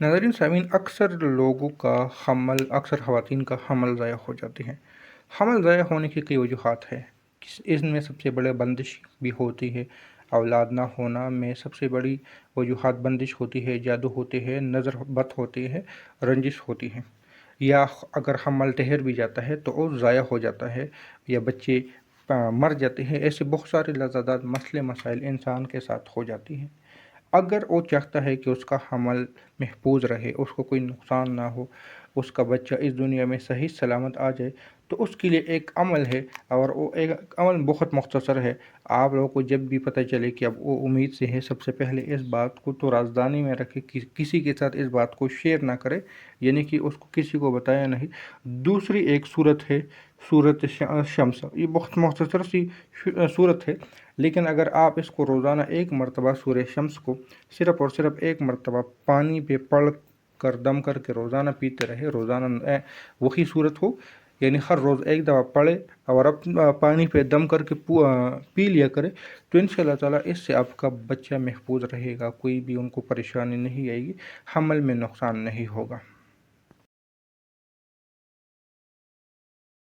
ناظرین سامعین، اکثر لوگوں کا حمل، اکثر خواتین کا حمل ضائع ہو جاتے ہیں۔ حمل ضائع ہونے کی کئی وجوہات ہیں۔ اس میں سب سے بڑے بندش بھی ہوتی ہے۔ اولاد نہ ہونا میں سب سے بڑی وجوہات بندش ہوتی ہے، جادو ہوتے ہیں، نظر بد ہوتے ہیں، رنجش ہوتی ہے، یا اگر حمل ٹھہر بھی جاتا ہے تو وہ ضائع ہو جاتا ہے یا بچے مر جاتے ہیں۔ ایسے بہت سارے لازادات مسئلے مسائل انسان کے ساتھ ہو جاتی ہیں۔ اگر وہ چاہتا ہے کہ اس کا حمل محفوظ رہے، اس کو کوئی نقصان نہ ہو، اس کا بچہ اس دنیا میں صحیح سلامت آ جائے، تو اس کے لیے ایک عمل ہے، اور وہ ایک عمل بہت مختصر ہے۔ آپ لوگوں کو جب بھی پتہ چلے کہ اب وہ امید سے ہے، سب سے پہلے اس بات کو تو رازدانی میں رکھے، کسی کے ساتھ اس بات کو شیئر نہ کرے، یعنی کہ اس کو کسی کو بتایا نہیں۔ دوسری ایک صورت ہے صورت شمس۔ یہ بہت مختصر سی صورت ہے، لیکن اگر آپ اس کو روزانہ ایک مرتبہ سورہ شمس کو صرف اور صرف ایک مرتبہ پانی پہ پڑھ کر دم کر کے روزانہ پیتے رہے، روزانہ وہی صورت ہو، یعنی ہر روز ایک دفعہ پڑھے اور اب پانی پہ دم کر کے پی لیا کرے، تو انشاءاللہ تعالیٰ اس سے آپ کا بچہ محفوظ رہے گا، کوئی بھی ان کو پریشانی نہیں آئے گی، حمل میں نقصان نہیں ہوگا۔